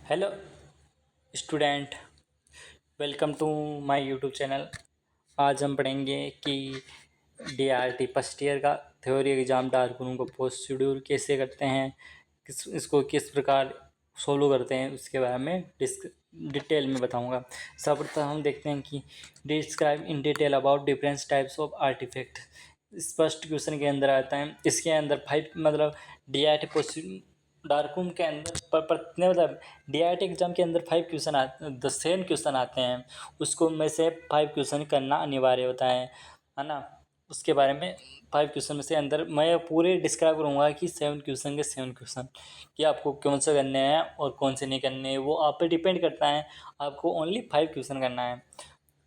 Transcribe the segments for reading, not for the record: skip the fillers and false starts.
Hello student, welcome to my YouTube channel. आज हम पढ़ेंगे कि डीआरटी फर्स्ट ईयर का थ्योरी एग्ज़ाम डार्क रूम को प्रोसीड्यूर कैसे करते हैं, इसको किस प्रकार सोल्व करते हैं, उसके बारे में डिटेल में बताऊंगा। सर्वप्रथम हम देखते हैं कि describe in detail about different types of artifact. इस फर्स्ट क्वेश्चन के अंदर आता है, इसके अंदर 5 मतलब डीआरटी डार्क रूम के अंदर नहीं, मतलब डीआरटी एग्जाम के अंदर 5 क्वेश्चन आते, 10 क्वेश्चन आते हैं। उसको में से 5 क्वेश्चन करना अनिवार्य होता है ना। उसके बारे में 5 क्वेश्चन में से अंदर मैं पूरे डिस्क्राइब करूँगा कि 7 क्वेश्चन के 7 क्वेश्चन कि आपको कौन से करने हैं और कौन से नहीं करने हैं, वो आप पे डिपेंड करता है। आपको ओनली 5 क्वेश्चन करना है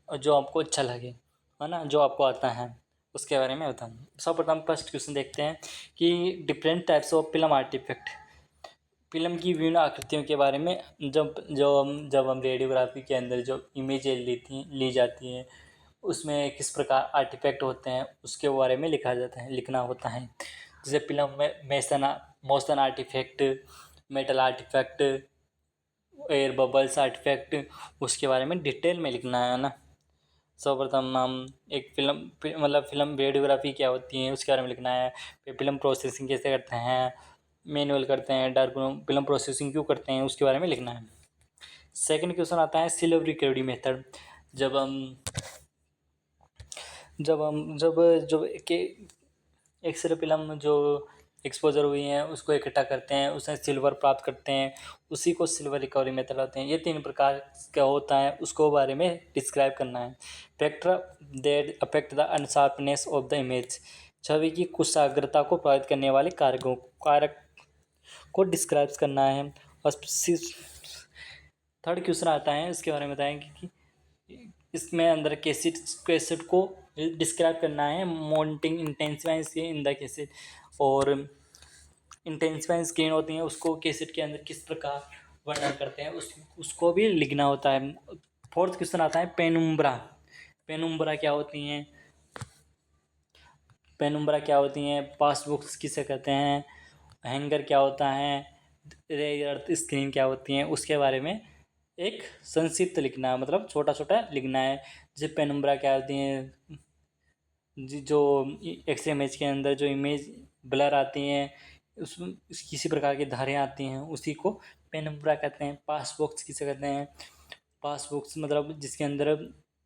और जो आपको अच्छा लगे, है ना, जो आपको आता है उसके बारे में बताऊँ। सर्वप्रथम फर्स्ट क्वेश्चन देखते हैं कि different types of film artifact. Film की विभिन्न आकृतियों के बारे में जब हम रेडियोग्राफी के अंदर जो इमेजें ली जाती हैं, उसमें किस प्रकार आर्टिफैक्ट होते हैं उसके बारे में लिखना होता है। जैसे फिल्म में motion artifact, metal artifact, air bubbles artifact, उसके बारे में डिटेल में लिखना है ना। सर्वप्रथम हम एक मतलब फिल्म वीडियोग्राफी क्या होती है उसके बारे में लिखना है। फिर फिल्म प्रोसेसिंग कैसे करते हैं, मैनुअल करते हैं, डार्क रूम फिल्म प्रोसेसिंग क्यों करते हैं, उसके बारे में लिखना है। सेकंड क्वेश्चन आता है सिल्वर रिकवरी मेथड। जब हम जब हम जब जब के एक्सरे फिल्म जो एक्सपोजर हुई है उसको इकट्ठा करते हैं, उसमें सिल्वर प्राप्त करते हैं, उसी को सिल्वर रिकवरी मेथड होते हैं। ये 3 प्रकार का होता है, उसको बारे में डिस्क्राइब करना है। Factor that affect the unsharpness of the image. छवि की कुशाग्रता को प्रभावित करने वाले कारक को डिस्क्राइब करना है। और थर्ड क्वेश्चन आता है, इसके बारे में बताएंगे कि इसमें अंदर कैसेट को डिस्क्राइब करना है। Mounting intensifying screen in the cassette, और इंटेंसिफाइंग स्क्रीन होती है उसको कैसेट के अंदर किस प्रकार वर्णन करते हैं उसको भी लिखना होता है। फोर्थ क्वेश्चन आता है पेनुम्ब्रा। पेनुम्ब्रा क्या होती हैं, पेनुम्ब्रा क्या होती हैं, पासबुक्स किसे कहते हैं, हैंगर क्या होता है, रेयर स्क्रीन क्या होती हैं, उसके बारे में एक संक्षिप्त लिखना है, मतलब छोटा छोटा लिखना है। जैसे पेनुम्ब्रा क्या होती हैं, जो एक्सरे इमेज के अंदर जो इमेज ब्लर आती हैं, उसमें किसी प्रकार की धारें आती हैं, उसी को पेनुम्ब्रा कहते हैं। पास बॉक्स किसे कहते हैं, पास बॉक्स मतलब जिसके अंदर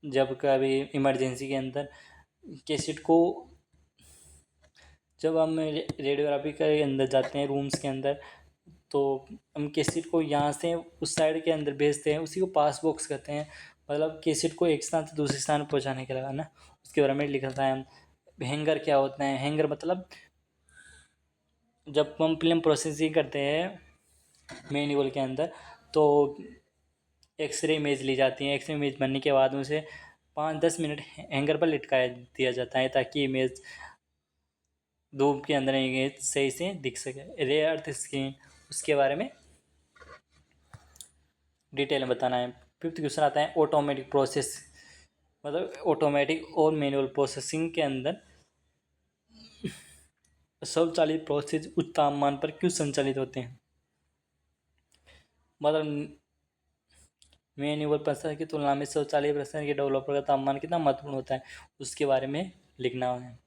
जब कभी इमरजेंसी के अंदर कैसेट को, जब हम रेडियोग्राफी के अंदर जाते हैं रूम्स के अंदर, तो हम कैसेट को यहाँ से उस साइड के अंदर भेजते हैं, उसी को पास बॉक्स कहते हैं। मतलब कैसेट को एक स्थान से दूसरे स्थान पहुँचाने के लिए ना, उसके बारे में लिखा था। हैंगर क्या होता है, हैंगर मतलब जब हम फिल्म प्रोसेसिंग करते हैं मैनुअल के अंदर, तो एक्सरे इमेज ली जाती है। एक्सरे इमेज बनने के बाद उसे 5-10 मिनट हैंगर पर लटकाया दिया जाता है, ताकि इमेज धूप के अंदर इमेज सही से दिख सके। रे अर्थ स्क्रीन, उसके बारे में डिटेल में बताना है। फिफ्थ क्वेश्चन आता है ऑटोमेटिक प्रोसेस, मतलब ऑटोमेटिक और मैनुअल प्रोसेसिंग के अंदर स्वचालित प्रोसेस उच्च तापमान पर क्यों संचालित होते हैं। मतलब मैनुअल प्रोसेसर की तुलना में स्वचालित प्रोसेसर के डेवलपर का तापमान कितना महत्वपूर्ण होता है, उसके बारे में लिखना है।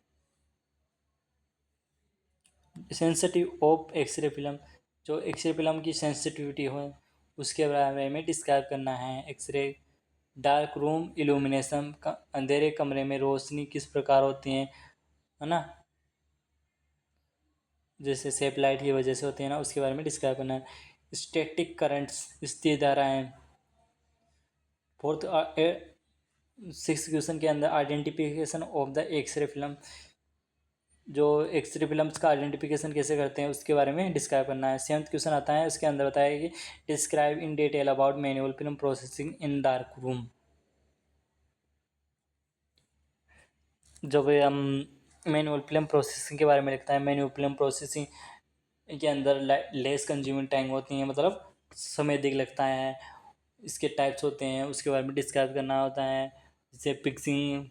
सेंसिटिव ऑफ एक्सरे फिल्म, जो एक्सरे फिल्म की सेंसिटिविटी हो उसके बारे में डिस्क्राइब करना है। एक्सरे डार्क रूम इल्यूमिनेशन का, अंधेरे कमरे में रोशनी किस प्रकार होती है ना, जैसे सेप लाइट की वजह से होती है ना, उसके बारे में डिस्क्राइब करना है। स्टैटिक करंट्स, स्थिर धाराएं। फोर्थ सिक्स क्वेश्चन के अंदर identification of the X-ray film, जो एक्सरे फिल्म्स का आइडेंटिफिकेशन कैसे करते हैं उसके बारे में डिस्क्राइब करना है। सेवंथ क्वेश्चन आता है, इसके अंदर बताया कि describe in detail about manual film processing in dark room. जब हम मैनुअल फिल्म प्रोसेसिंग के बारे में लिखता है, मैनुअल फिल्म प्रोसेसिंग के अंदर लेस कंज्यूमिंग टाइम होती है, मतलब समय अधिक लगता है। इसके टाइप्स होते हैं, उसके बारे में डिस्क्राइब करना होता है। जैसे पिक्सिंग,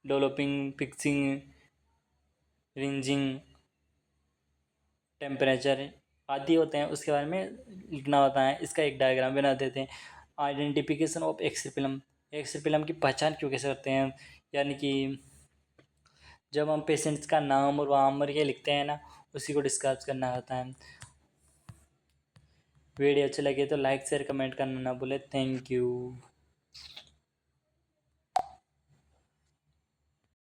डेवलपिंग, पिक्सिंग, रिंजिंग, टेम्परेचर, आदि होते हैं उसके बारे में लिखना होता है। इसका एक डायग्राम बना देते हैं। आइडेंटिफिकेशन ऑफ एक्सरपिलम, एक्सरपिलम की पहचान क्यों कैसे करते हैं, यानी कि जब हम पेशेंट्स का नाम और वहाँ मर के लिखते हैं ना, उसी को डिस्क्राइब करना होता है। वीडियो अच्छे लगे तो लाइक शेयर कमेंट करना ना भूले। Thank you.